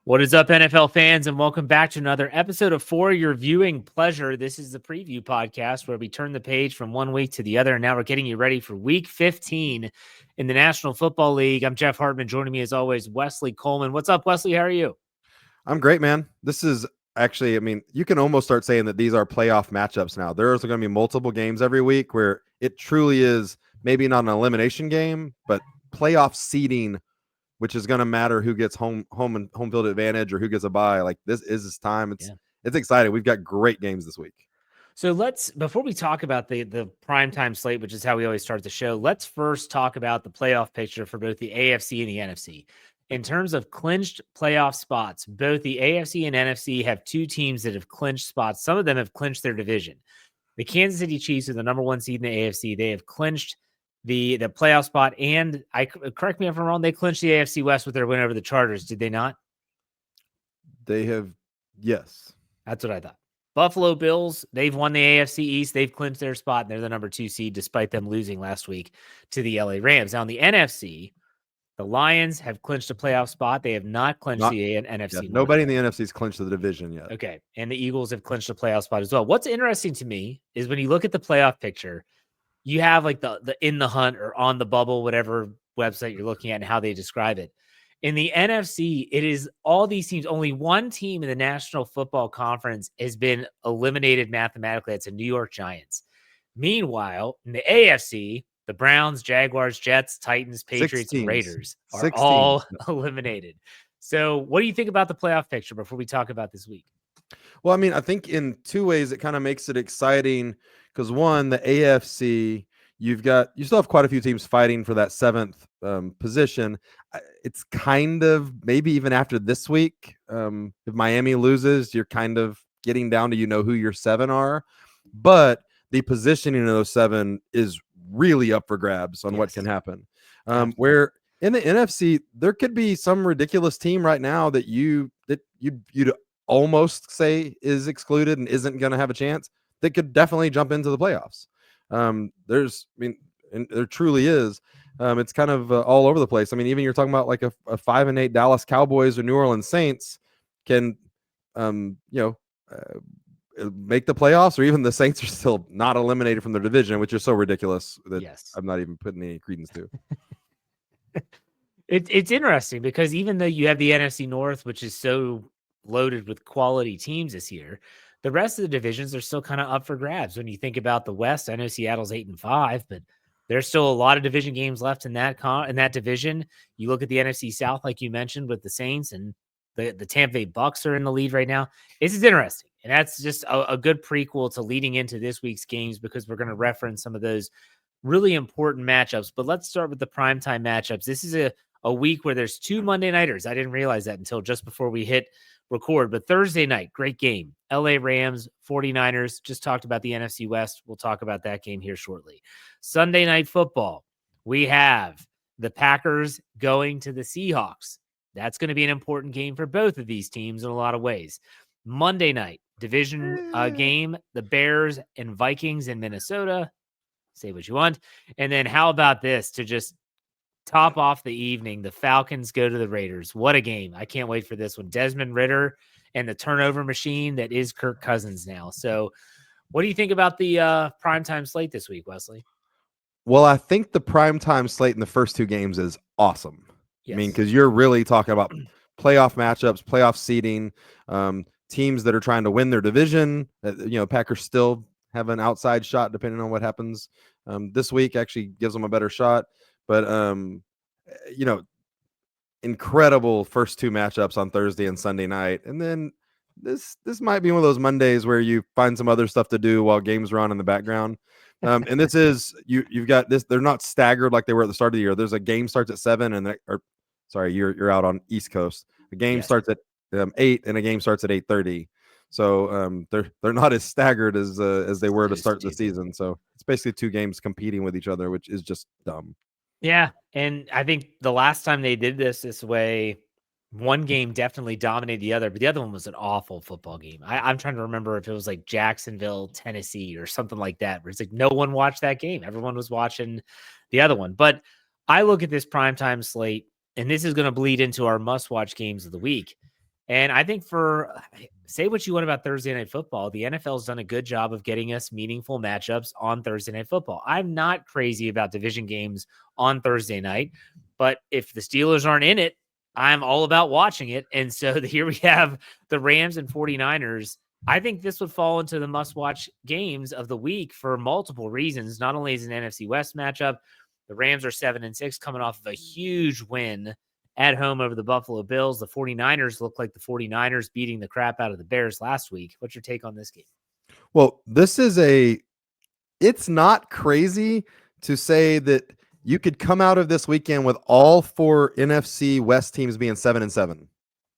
What is up, NFL fans, and welcome back to another episode of For Your Viewing Pleasure. This is the preview podcast where we turn the page from one week to the other, and now we're getting you ready for Week 15 in the National Football League. I'm Jeff Hartman. Joining me, as always, Wesley Coleman. What's up, Wesley? How are you? I'm great, man. This is actually, you can almost start saying that these are playoff matchups now. There's going to be multiple games every week where it truly is maybe not an elimination game, but playoff seeding, which is going to matter who gets home field advantage or who gets a bye. Like this is this time. It's exciting. We've got great games this week. So before we talk about the primetime slate, which is how we always start the show, let's first talk about the playoff picture for both the AFC and the NFC. In terms of clinched playoff spots, both the AFC and NFC have two teams that have clinched spots. Some of them have clinched their division. The Kansas City Chiefs are the number one seed in the AFC. They have clinched the playoff spot, and correct me if I'm wrong, they clinched the AFC West with their win over the Chargers, did they not? They have, yes. That's what I thought. Buffalo Bills, they've won the AFC East. They've clinched their spot, and they're the number 2 seed despite them losing last week to the LA Rams. Now, in the NFC, the Lions have clinched a playoff spot. They have not clinched the NFC. Yeah, nobody in the NFC has clinched the division yet. Okay, and the Eagles have clinched a playoff spot as well. What's interesting to me is when you look at the playoff picture, you have like the in the hunt or on the bubble, whatever website you're looking at and how they describe it. In the NFC, it is all these teams. Only one team in the National Football Conference has been eliminated mathematically. It's the New York Giants. Meanwhile, in the AFC, the Browns, Jaguars, Jets, Titans, Patriots, and Raiders are all eliminated. So what do you think about the playoff picture before we talk about this week? Well, I think in two ways it kind of makes it exciting because one, the AFC, you still have quite a few teams fighting for that seventh position. It's kind of maybe even after this week, if Miami loses, you're kind of getting down to who your 7 are, but the positioning of those 7 is really up for grabs on what can happen. Where in the NFC, there could be some ridiculous team right now that you'd almost say is excluded and isn't going to have a chance that could definitely jump into the playoffs. There truly is. It's kind of all over the place. Even you're talking about like a 5-8 Dallas Cowboys or New Orleans Saints can, make the playoffs, or even the Saints are still not eliminated from their division, which is so ridiculous that I'm not even putting any credence to. It's interesting because even though you have the NFC North, which is so loaded with quality teams this year, the rest of the divisions are still kind of up for grabs. When you think about the West, I know Seattle's 8-5, but there's still a lot of division games left in that division. You look at the NFC South, like you mentioned, with the Saints, and the Tampa Bay Bucks are in the lead right now. This is interesting, and that's just a good prequel to leading into this week's games because we're going to reference some of those really important matchups. But let's start with the primetime matchups. This is a week where there's 2 Monday nighters. I didn't realize that until just before we hit record, but Thursday night, great game. LA Rams, 49ers. Just talked about the NFC West. We'll talk about that game here shortly. Sunday night football, we have the Packers going to the Seahawks. That's going to be an important game for both of these teams in a lot of ways. Monday night, division game, the Bears and Vikings in Minnesota. Say what you want. And then how about this to just top off the evening? The Falcons go to the Raiders. What a game. I can't wait for this one. Desmond Ridder and the turnover machine that is Kirk Cousins now. So what do you think about the primetime slate this week, Wesley? Well, I think the primetime slate in the first 2 games is awesome. Yes. Because you're really talking about playoff matchups, playoff seeding, teams that are trying to win their division. Packers still have an outside shot depending on what happens this week. Actually gives them a better shot. But, incredible first 2 matchups on Thursday and Sunday night. And then this might be one of those Mondays where you find some other stuff to do while games are on in the background. And this is, you've got this, they're not staggered like they were at the start of the year. There's a game starts at 7 you're out on East Coast. The game starts at 8 and a game starts at 8:30. So they're not as staggered as they were to start the season. So it's basically 2 games competing with each other, which is just dumb. Yeah, and I think the last time they did this way, one game definitely dominated the other, but the other one was an awful football game. I'm trying to remember if it was like Jacksonville, Tennessee, or something like that, where it's like no one watched that game. Everyone was watching the other one. But I look at this primetime slate, and this is going to bleed into our must-watch games of the week. And I think say what you want about Thursday Night Football, the NFL's done a good job of getting us meaningful matchups on Thursday Night Football. I'm not crazy about division games on Thursday night, but if the Steelers aren't in it, I'm all about watching it. And so here we have the Rams and 49ers. I think this would fall into the must-watch games of the week for multiple reasons. Not only is an NFC West matchup, the Rams are 7-6 coming off of a huge win at home over the Buffalo Bills. The 49ers look like the 49ers beating the crap out of the Bears last week. What's your take on this game? Well, it's not crazy to say that you could come out of this weekend with all 4 NFC West teams being 7-7.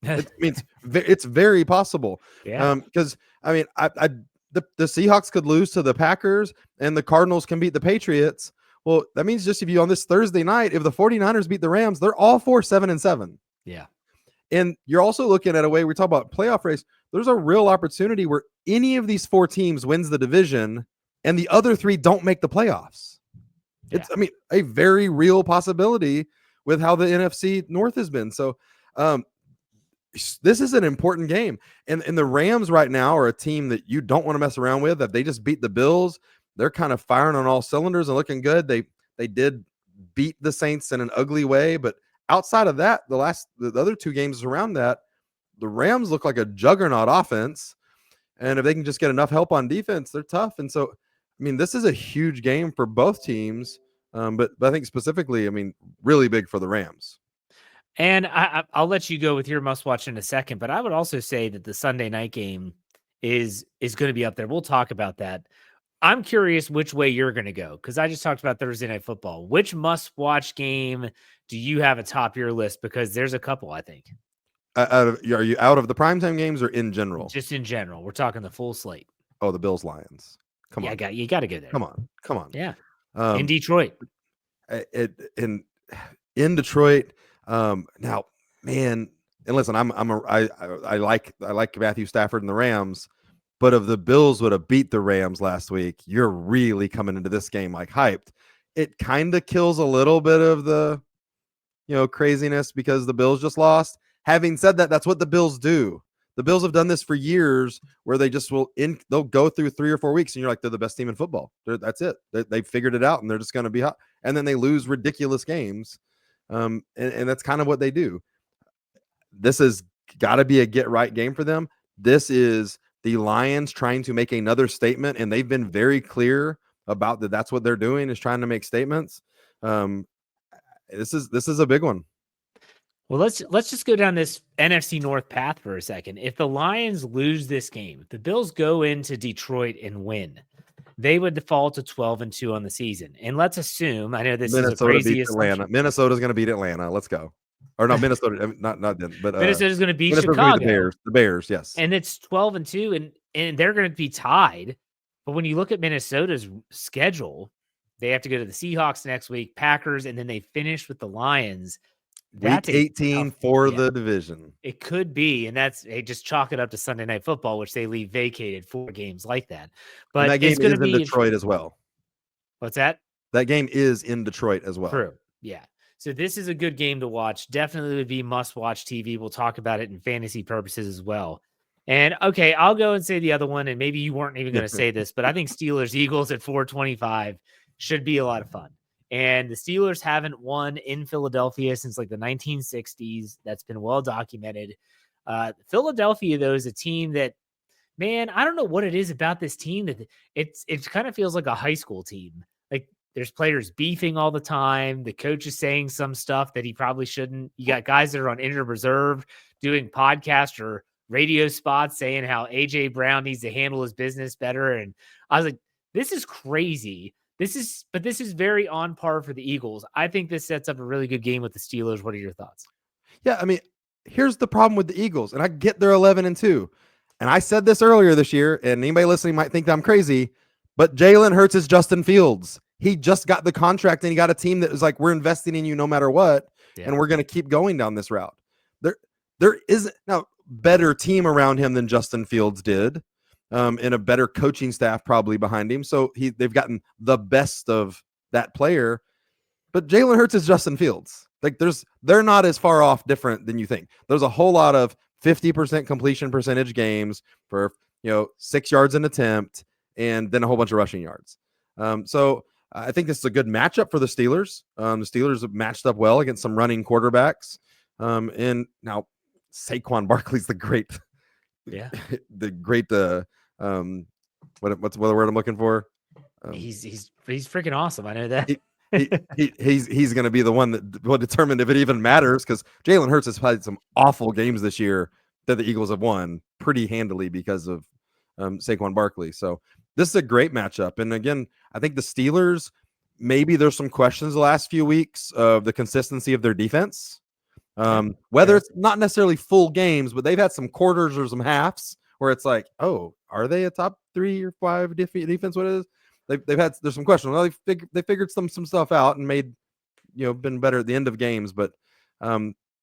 It's very possible. Yeah. Because the Seahawks could lose to the Packers and the Cardinals can beat the Patriots. Well, that means just if you on this Thursday night, if the 49ers beat the Rams, they're all 4 7-7. Yeah. And you're also looking at a way we talk about playoff race. There's a real opportunity where any of these 4 teams wins the division and the other 3 don't make the playoffs. Yeah. It's, a very real possibility with how the NFC North has been. So this is an important game. And the Rams right now are a team that you don't want to mess around with. If they just beat the Bills, they're kind of firing on all cylinders and looking good. They did beat the Saints in an ugly way, but outside of that, the other 2 games around that, the Rams look like a juggernaut offense. And if they can just get enough help on defense, they're tough. And so, this is a huge game for both teams. But I think specifically, really big for the Rams. And I'll let you go with your must watch in a second, but I would also say that the Sunday night game is going to be up there. We'll talk about that. I'm curious which way you're going to go, because I just talked about Thursday Night Football. Which must-watch game do you have atop your list? Because there's a couple, I think. Are you out of the primetime games or in general? Just in general. We're talking the full slate. Oh, the Bills-Lions. Come on. You got to go there. Come on. Yeah. In Detroit. In Detroit. Now, man, and listen, I like Matthew Stafford and the Rams. But if the Bills would have beat the Rams last week, you're really coming into this game like hyped. It kind of kills a little bit of the, craziness because the Bills just lost. Having said that, that's what the Bills do. The Bills have done this for years where they just they'll go through 3 or 4 weeks and you're like, they're the best team in football. That's it. They've figured it out and they're just going to be hot. And then they lose ridiculous games. And that's kind of what they do. This has got to be a get right game for them. This is the Lions trying to make another statement, and they've been very clear about that. That's what they're doing, is trying to make statements. This is a big one. Well, let's just go down this NFC North path for a second. If the Lions lose this game, the Bills go into Detroit and win, they would default to 12-2 on the season. And let's assume, I know this is a crazy assumption. Minnesota's going to beat Atlanta. Let's go. Or not Minnesota, not them, but Minnesota's going to beat Chicago. The Bears, yes. And it's 12-2, and they're going to be tied. But when you look at Minnesota's schedule, they have to go to the Seahawks next week, Packers, and then they finish with the Lions. That's Week 18 for the division. It could be, and they just chalk it up to Sunday Night Football, which they leave vacated for games like that. But and that game is in Detroit as well. What's that? That game is in Detroit as well. True. Yeah. So this is a good game to watch. Definitely would be must-watch TV. We'll talk about it in fantasy purposes as well. And, okay, I'll go and say the other one, and maybe you weren't even going to say this, but I think Steelers-Eagles at 425 should be a lot of fun. And the Steelers haven't won in Philadelphia since like the 1960s. That's been well documented. Philadelphia, though, is a team that, man, I don't know what it is about this team that it kind of feels like a high school team. Like, there's players beefing all the time. The coach is saying some stuff that he probably shouldn't. You got guys that are on injured reserve doing podcasts or radio spots saying how AJ Brown needs to handle his business better. And I was like, this is crazy. This is very on par for the Eagles. I think this sets up a really good game with the Steelers. What are your thoughts? Yeah, here's the problem with the Eagles, and I get they're 11-2. And I said this earlier this year, and anybody listening might think that I'm crazy, but Jalen Hurts is Justin Fields. He just got the contract, and he got a team that was like, we're investing in you no matter what, and we're going to keep going down this route. There is now better team around him than Justin Fields did, and a better coaching staff probably behind him. So they've gotten the best of that player. But Jalen Hurts is Justin Fields. Like they're not as far off different than you think. There's a whole lot of 50% completion percentage games for 6 yards an attempt, and then a whole bunch of rushing yards. So I think this is a good matchup for the Steelers. The Steelers have matched up well against some running quarterbacks. And now Saquon Barkley's the great, Yeah. the great, what's the word I'm looking for? He's freaking awesome. I know that. He's going to be the one that will determine if it even matters, because Jalen Hurts has played some awful games this year that the Eagles have won pretty handily because of Saquon Barkley. So this is a great matchup. And again, I think the Steelers, maybe there's some questions the last few weeks of the consistency of their defense. Whether it's not necessarily full games, but they've had some quarters or some halves where it's like, oh, are they a top 3 or 5 defense? What is? There's some questions. Well, they figured some stuff out and made, been better at the end of games. But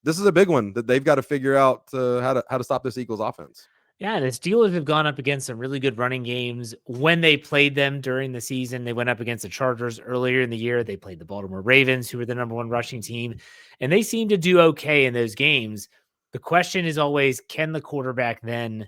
this is a big one that they've got to figure out how to stop this Eagles offense. Yeah, the Steelers have gone up against some really good running games when they played them during the season. They went up against the Chargers earlier in the year. They played the Baltimore Ravens, who were the number 1 rushing team, and they seem to do okay in those games. The question is always, can the quarterback then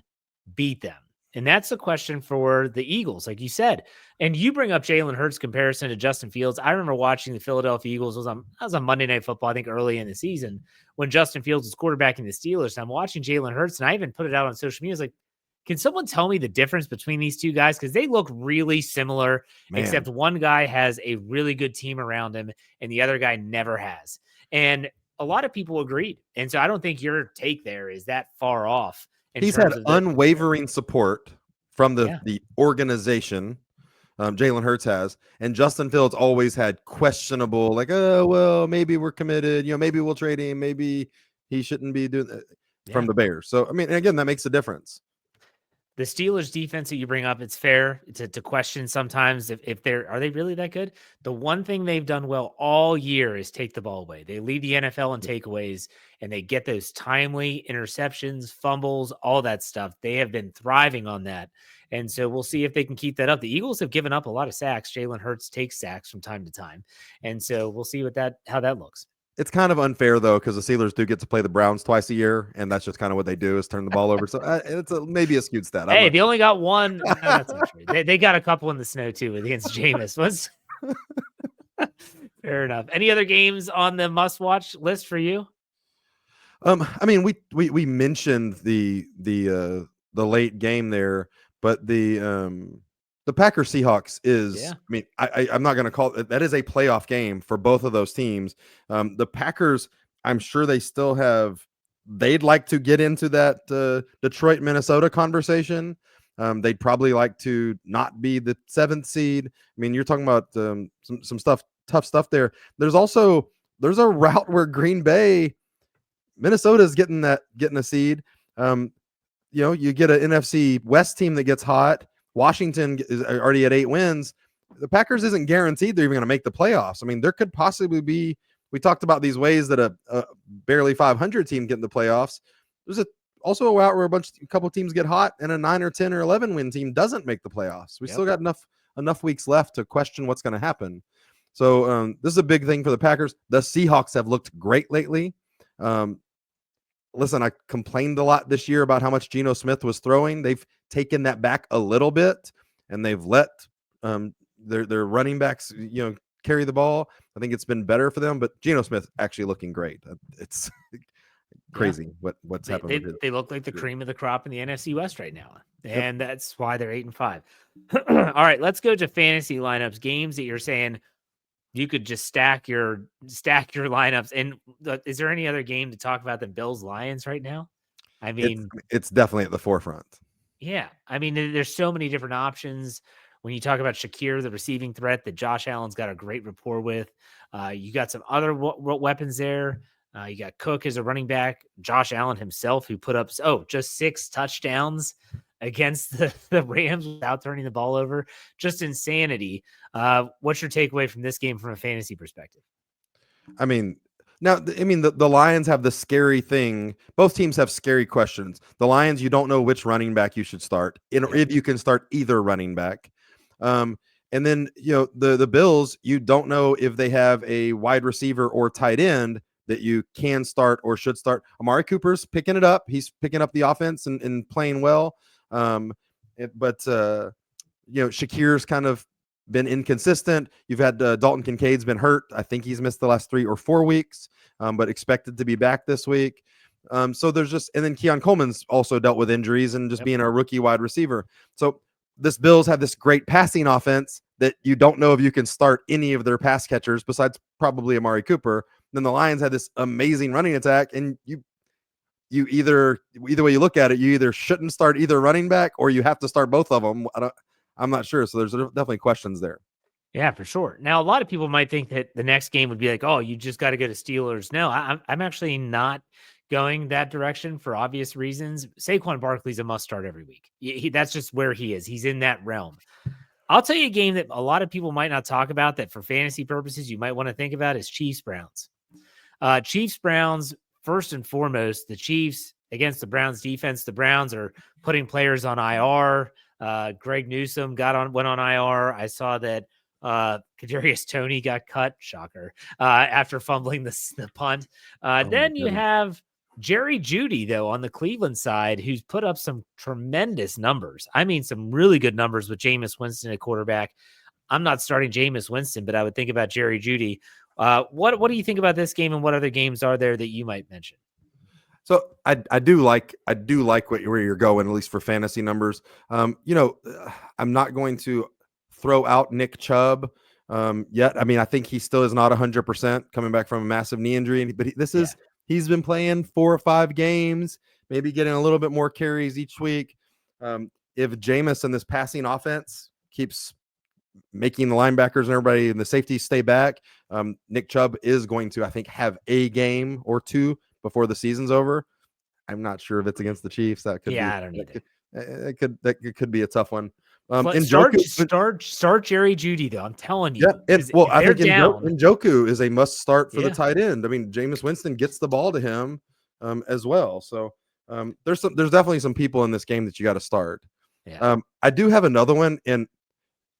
beat them? And that's the question for the Eagles, like you said. And you bring up Jalen Hurts comparison to Justin Fields. I remember watching the Philadelphia Eagles. That was on Monday Night Football, I think early in the season, when Justin Fields was quarterbacking the Steelers. And I'm watching Jalen Hurts, and I even put it out on social media. I was like, can someone tell me the difference between these two guys? Because they look really similar, except one guy has a really good team around him, and the other guy never has. And a lot of people agreed. And so I don't think your take there is that far off. He's had unwavering support from the organization. Jalen Hurts has, and Justin Fields always had questionable, like, oh, well, maybe we're committed, maybe we'll trade him, maybe he shouldn't be doing that from the Bears. So, I mean, again, that makes a difference. The Steelers defense that you bring up, it's fair to question sometimes if are they really that good? The one thing they've done well all year is take the ball away. They lead the NFL in takeaways, and they get those timely interceptions, fumbles, all that stuff. They have been thriving on that. And so we'll see if they can keep that up. The Eagles have given up a lot of sacks. Jalen Hurts takes sacks from time to time. And so we'll see how that looks. It's kind of unfair, though, because the Steelers do get to play the Browns twice a year, and that's just kind of what they do, is turn the ball over. So it's maybe a skewed stat. They only got one. No, that's not true. They got a couple in the snow, too, against Jameis. Fair enough. Any other games on the must-watch list for you? I mean, we mentioned the late game there, but the Packers Seahawks is, I mean, I'm not going to call it, that is a playoff game for both of those teams. The Packers, I'm sure they'd like to get into that Detroit, Minnesota conversation. They'd probably like to not be the 7th seed. I mean, you're talking about some tough stuff there. There's a route where Green Bay, Minnesota is getting a seed. You get an NFC West team that gets hot. Washington is already at 8 wins. The Packers isn't guaranteed they're even going to make the playoffs. I mean, there could possibly be, we talked about these ways that a barely 500 team get in the playoffs. There's also a route where a couple teams get hot and a 9 or 10 or 11 win team doesn't make the playoffs. We still got enough weeks left to question what's going to happen. So this is a big thing for the Packers. The Seahawks have looked great lately. Listen, I complained a lot this year about how much Geno Smith was throwing. They've taken that back a little bit, and they've let their running backs, carry the ball. I think it's been better for them, but Geno Smith actually looking great. It's crazy what's happened. They look like the cream of the crop in the NFC West right now, and that's why they're 8-5. All right, let's go to fantasy lineups, games that you're saying you could just stack your lineups. And is there any other game to talk about than Bills Lions right now? I mean, it's definitely at the forefront. Yeah. I mean, there's so many different options. When you talk about Shakir, the receiving threat that Josh Allen's got a great rapport with, you got some other weapons there. You got Cook as a running back, Josh Allen himself, who put up just 6 touchdowns against the Rams without turning the ball over. Just insanity. What's your takeaway from this game from a fantasy perspective? I mean, the Lions have the scary thing. Both teams have scary questions. The Lions, you don't know which running back you should start, if you can start either running back. And then, the Bills, you don't know if they have a wide receiver or tight end that you can start or should start. Amari Cooper's picking it up. He's picking up the offense and playing well. But Shakir's kind of been inconsistent. You've had Dalton Kincaid's been hurt. I think he's missed the last 3 or 4 weeks, but expected to be back this week. So there's just, and then Keon Coleman's also dealt with injuries and just being a rookie wide receiver. So this Bills have this great passing offense that you don't know if you can start any of their pass catchers besides probably Amari Cooper. Then the Lions had this amazing running attack, and you either way you look at it, you either shouldn't start either running back or you have to start both of them. I'm not sure. So there's definitely questions there. Yeah, for sure. Now, a lot of people might think that the next game would be like, oh, you just got to go to Steelers. No, I'm actually not going that direction for obvious reasons. Saquon Barkley's a must start every week. That's just where he is. He's in that realm. I'll tell you a game that a lot of people might not talk about that for fantasy purposes you might want to think about is Chiefs-Browns. Chiefs-Browns, first and foremost, the Chiefs against the Browns defense. The Browns are putting players on IR. Greg Newsome went on IR. I saw that Kadarius Toney got cut. Shocker. After fumbling the punt. Then you have Jerry Jeudy, though, on the Cleveland side, who's put up some tremendous numbers. I mean, some really good numbers with Jameis Winston at quarterback. I'm not starting Jameis Winston, but I would think about Jerry Jeudy. What do you think about this game, and what other games are there that you might mention? So I do like where you're going, at least for fantasy numbers. I'm not going to throw out Nick Chubb yet. I mean, I think he still is not 100% coming back from a massive knee injury, but he's been playing 4 or 5 games, maybe getting a little bit more carries each week. If Jameis and this passing offense keeps making the linebackers and everybody and the safeties stay back, Nick Chubb is going to, I think, have a game or 2 before the season's over. I'm not sure if it's against the Chiefs. That could be. I don't either. It could be a tough one. Start Jerry Jeudy, though. I'm telling you. Yeah, I think Njoku is a must start for the tight end. I mean, Jameis Winston gets the ball to him as well. So there's definitely some people in this game that you got to start. Yeah. I do have another one, and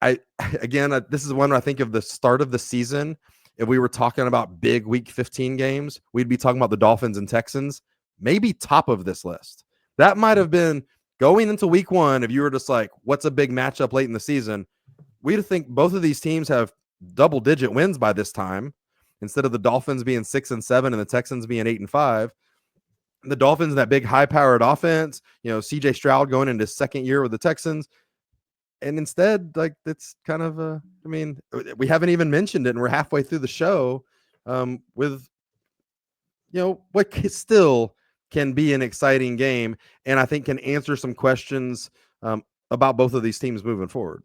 this is one I think of the start of the season. If we were talking about big Week 15 games, we'd be talking about the Dolphins and Texans, maybe top of this list. That might have been going into Week 1. If you were just like, what's a big matchup late in the season? We'd think both of these teams have double-digit wins by this time, instead of the Dolphins being 6-7 and the Texans being 8-5. The Dolphins, that big high-powered offense, CJ Stroud going into his second year with the Texans. And instead, like, it's kind of we haven't even mentioned it, and we're halfway through the show with, what still can be an exciting game, and I think can answer some questions about both of these teams moving forward.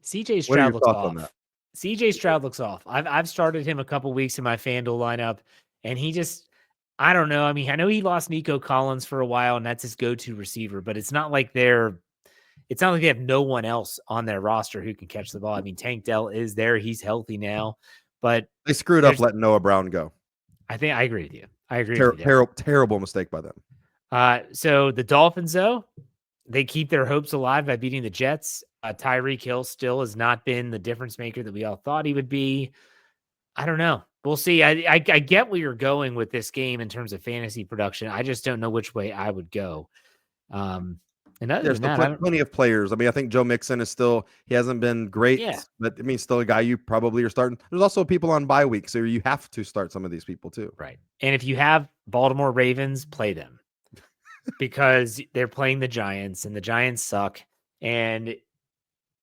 CJ Stroud looks off. CJ Stroud looks off. I've started him a couple weeks in my FanDuel lineup, and he just, I don't know. I mean, I know he lost Nico Collins for a while, and that's his go-to receiver, but it's not like they have no one else on their roster who can catch the ball. I mean, Tank Dell is there. He's healthy now, but they screwed up letting Noah Brown go. I agree with you. Terrible mistake by them. So the Dolphins, though, they keep their hopes alive by beating the Jets. Tyreek Hill still has not been the difference maker that we all thought he would be. I don't know. We'll see. I get where you're going with this game in terms of fantasy production. I just don't know which way I would go. And other than that, plenty of players. I mean, I think Joe Mixon he hasn't been great, but I mean, still a guy you probably are starting. There's also people on bye week, so you have to start some of these people too. Right. And if you have Baltimore Ravens, play them because they're playing the Giants, and the Giants suck. And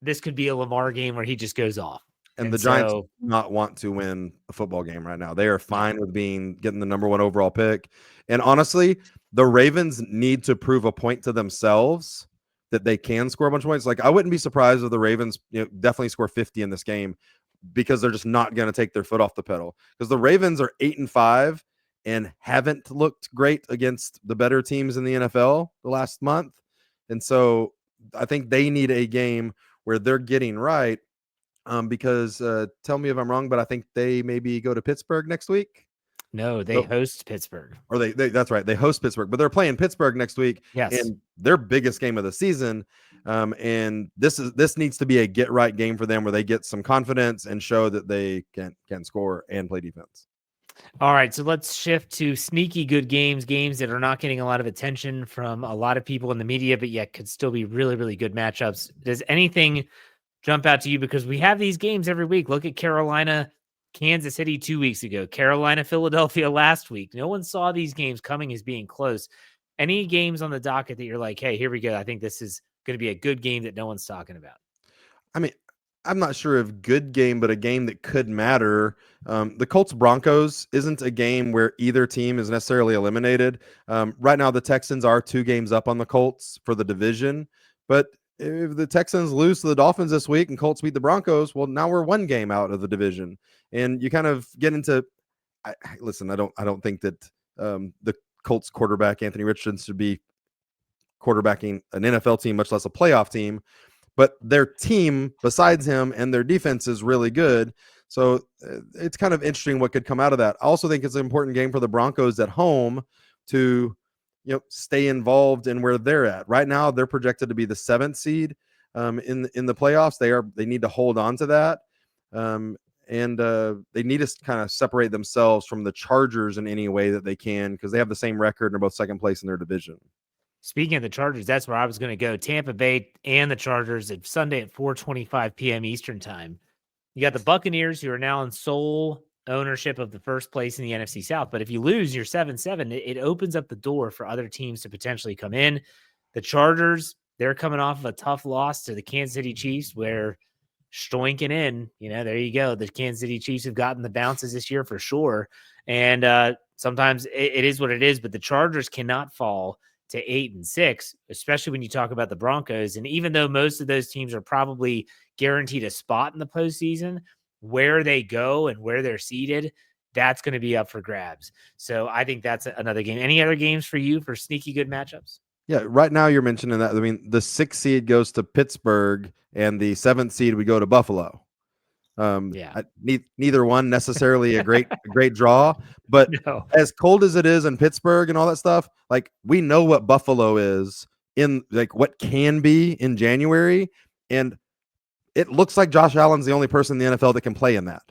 this could be a Lamar game where he just goes off. And the Giants do not want to win a football game right now. They are fine with getting the number 1 overall pick. And honestly, the Ravens need to prove a point to themselves that they can score a bunch of points. Like, I wouldn't be surprised if the Ravens definitely score 50 in this game, because they're just not going to take their foot off the pedal. Because the Ravens are 8-5 and haven't looked great against the better teams in the NFL the last month. And so I think they need a game where they're getting right. Because tell me if I'm wrong, but I think they maybe go to Pittsburgh next week. No, they host Pittsburgh. Or they that's right. They host Pittsburgh, but they're playing Pittsburgh next week. Yes. And their biggest game of the season. And this needs to be a get right game for them, where they get some confidence and show that they can score and play defense. All right, so let's shift to sneaky good games, games that are not getting a lot of attention from a lot of people in the media, but yet could still be really, really good matchups. Does anything jump out to you? Because we have these games every week. Look at Carolina, Kansas City 2 weeks ago, Carolina, Philadelphia last week. No one saw these games coming as being close. Any games on the docket that you're like, hey, here we go. I think this is going to be a good game that no one's talking about. I mean, I'm not sure if good game, but a game that could matter. The Colts Broncos isn't a game where either team is necessarily eliminated. Right now, the Texans are 2 games up on the Colts for the division, but if the Texans lose to the Dolphins this week and Colts beat the Broncos, well, now we're 1 game out of the division, and you kind of get into. Listen, I don't think that the Colts quarterback Anthony Richardson should be quarterbacking an NFL team, much less a playoff team. But their team, besides him, and their defense is really good. So it's kind of interesting what could come out of that. I also think it's an important game for the Broncos at home to, stay involved in where they're at. Right now, they're projected to be the 7th seed in the playoffs. They need to hold on to that, and they need to kind of separate themselves from the Chargers in any way that they can, because they have the same record and are both second place in their division. Speaking of the Chargers, that's where I was going to go. Tampa Bay and the Chargers at Sunday at 4:25 p.m. Eastern time. You got the Buccaneers, who are now in sole ownership of the first place in the NFC South. But if you lose, you're 7-7. It opens up the door for other teams to potentially come in. The Chargers, they're coming off of a tough loss to the Kansas City Chiefs, where stoinking in, there you go. The Kansas City Chiefs have gotten the bounces this year for sure. And sometimes it is what it is, but the Chargers cannot fall to 8-6, especially when you talk about the Broncos. And even though most of those teams are probably guaranteed a spot in the postseason, where they go and where they're seated, that's going to be up for grabs. So I think that's another game. Any other games for you for sneaky good matchups? Yeah, right now you're mentioning that. I mean, the 6th seed goes to Pittsburgh, and the 7th seed would go to Buffalo. Yeah. Neither one necessarily a great draw, but No. as cold as it is in Pittsburgh and all that stuff, like, we know what Buffalo is in, like, what can be in January, and it looks like Josh Allen's the only person in the NFL that can play in that.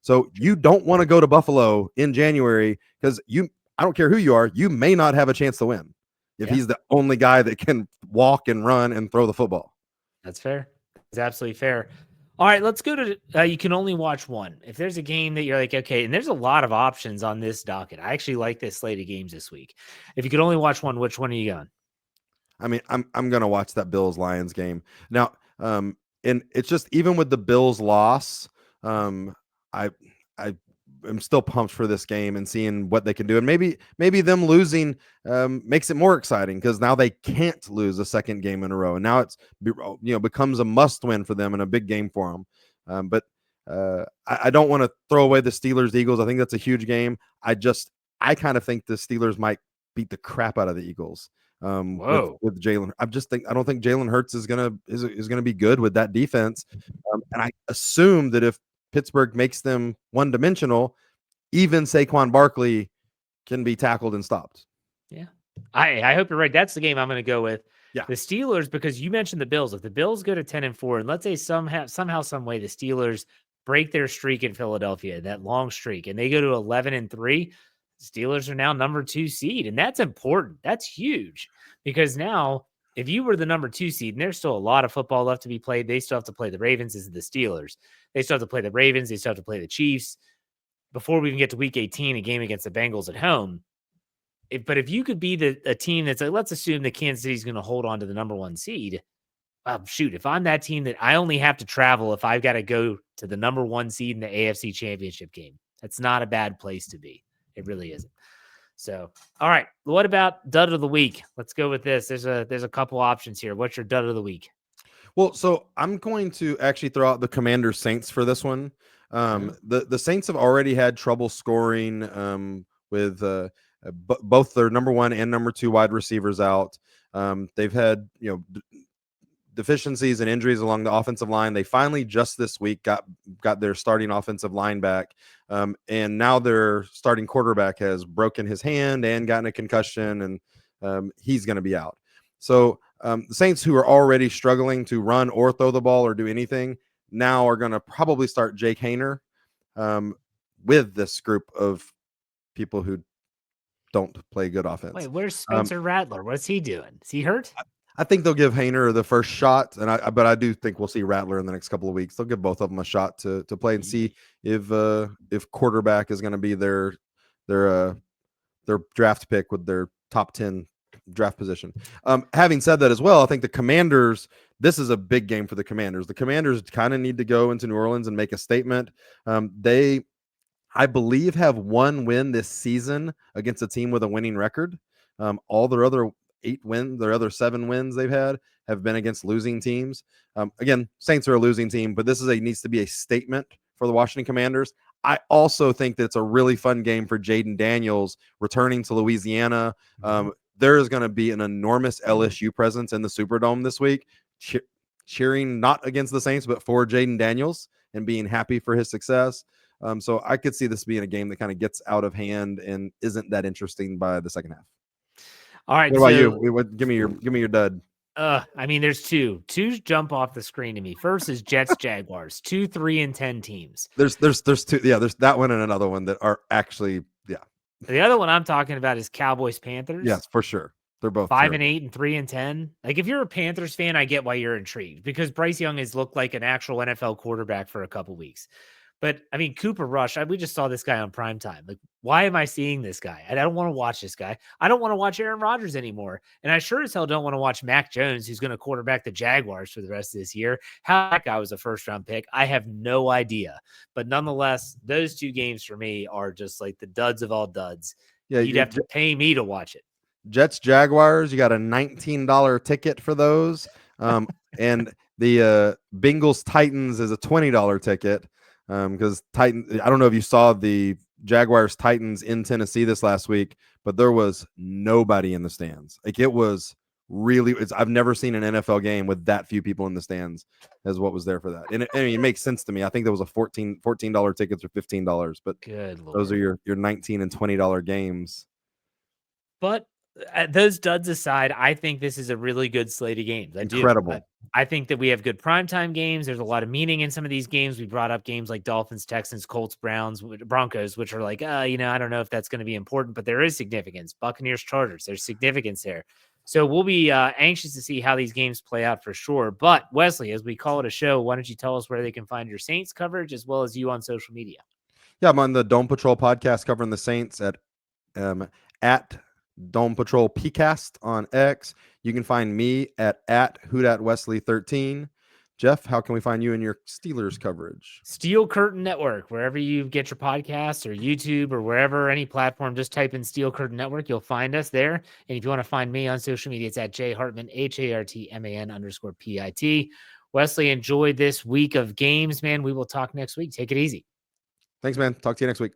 So you don't want to go to Buffalo in January, because I don't care who you are, you may not have a chance to win if he's the only guy that can walk and run and throw the football. That's fair. It's absolutely fair. All right, let's go to you can only watch one. If there's a game that you're like, okay, and there's a lot of options on this docket. I actually like this slate of games this week. If you could only watch one, which one are you going? I mean, I'm gonna watch that Bills-Lions game now. And it's just, even with the Bills' loss, I am still pumped for this game and seeing what they can do. And maybe them losing makes it more exciting, because now they can't lose a second game in a row, and now it's becomes a must win for them and a big game for them. But I don't want to throw away the Steelers-Eagles. I think that's a huge game. I kind of think the Steelers might beat the crap out of the Eagles. With Jalen, I don't think Jalen Hurts is gonna be good with that defense, and I assume that if Pittsburgh makes them one dimensional, even Saquon Barkley can be tackled and stopped. Yeah, I hope you're right. That's the game I'm going to go with. Yeah, the Steelers, because you mentioned the Bills. If the Bills go to 10-4, and let's say somehow, some way, the Steelers break their streak in Philadelphia, that long streak, and they go to 11-3. Steelers are now number 2 seed, and that's important. That's huge, because now if you were the number 2 seed, and there's still a lot of football left to be played, they still have to play the Ravens. This is the Steelers. They still have to play the Ravens. They still have to play the Chiefs before we even get to week 18, a game against the Bengals at home. But if you could be a team that's like, let's assume that Kansas City is going to hold on to the number 1 seed. Shoot, if I'm that team that I only have to travel if I've got to go to the number 1 seed in the AFC Championship game, that's not a bad place to be. It really isn't. So, all right. What about dud of the week? Let's go with this. There's a couple options here. What's your dud of the week? Well, so I'm going to actually throw out the Commander Saints for this one. The Saints have already had trouble scoring with both their number 1 and number 2 wide receivers out. They've had deficiencies and injuries along the offensive line. They finally just this week got their starting offensive line back, and now their starting quarterback has broken his hand and gotten a concussion, and he's going to be out. So the Saints, who are already struggling to run or throw the ball or do anything, now are going to probably start Jake Haener with this group of people who don't play good offense. Wait, where's Spencer Rattler? What's he doing? Is he hurt? I think they'll give Hayner the first shot, but I do think we'll see Rattler in the next couple of weeks. They'll give both of them a shot to play and see if quarterback is going to be their draft pick with their top 10 draft position. Having said that as well, I think the Commanders, this is a big game for the Commanders. The Commanders kind of need to go into New Orleans and make a statement. They, I believe, have one win this season against a team with a winning record. All their other 8 wins, their other 7 wins they've had have been against losing teams. Again, Saints are a losing team, but this needs to be a statement for the Washington Commanders. I also think that it's a really fun game for Jaden Daniels returning to Louisiana. There is going to be an enormous LSU presence in the Superdome this week, cheering not against the Saints, but for Jaden Daniels and being happy for his success. So I could see this being a game that kind of gets out of hand and isn't that interesting by the second half. All right. What about you? Give me your dud. I mean, there's two jump off the screen to me. First is Jets Jaguars, 2, 3, and 10 teams. There's two. Yeah, there's that one and another one that are actually, yeah. The other one I'm talking about is Cowboys Panthers. Yes, for sure. They're both 5 and 8 and 3 and 10. Like, if you're a Panthers fan, I get why you're intrigued because Bryce Young has looked like an actual NFL quarterback for a couple weeks. But I mean, Cooper Rush, we just saw this guy on primetime. Like, why am I seeing this guy? I don't want to watch this guy. I don't want to watch Aaron Rodgers anymore. And I sure as hell don't want to watch Mac Jones, who's going to quarterback the Jaguars for the rest of this year. How that guy was a first-round pick, I have no idea. But nonetheless, those 2 games for me are just like the duds of all duds. Yeah, you'd have to pay me to watch it. Jets Jaguars, you got a $19 ticket for those. And the Bengals Titans is a $20 ticket. Because Titans, I don't know if you saw the Jaguars Titans in Tennessee this last week, but there was nobody in the stands. Like, it was really, I've never seen an NFL game with that few people in the stands as what was there for that. And it makes sense to me. I think there was a $14 tickets or $15, but good Lord. Those are your $19 and $20 games. But those duds aside, I think this is a really good slate of games. Incredible. I think that we have good primetime games. There's a lot of meaning in some of these games. We brought up games like Dolphins, Texans, Colts, Browns, Broncos, which are like, I don't know if that's going to be important, but there is significance. Buccaneers, Chargers, there's significance there. So we'll be anxious to see how these games play out for sure. But Wesley, as we call it a show, why don't you tell us where they can find your Saints coverage as well as you on social media? Yeah, I'm on the Dome Patrol podcast covering the Saints at Dome Patrol PCast on X. You can find me at Wesley13. Jeff, how can we find you in your Steelers coverage? Steel Curtain Network, wherever you get your podcasts or YouTube or wherever, any platform, just type in Steel Curtain Network. You'll find us there. And if you want to find me on social media, it's at J Hartman, HARTMAN_PIT. Wesley, enjoy this week of games, man. We will talk next week. Take it easy. Thanks, man. Talk to you next week.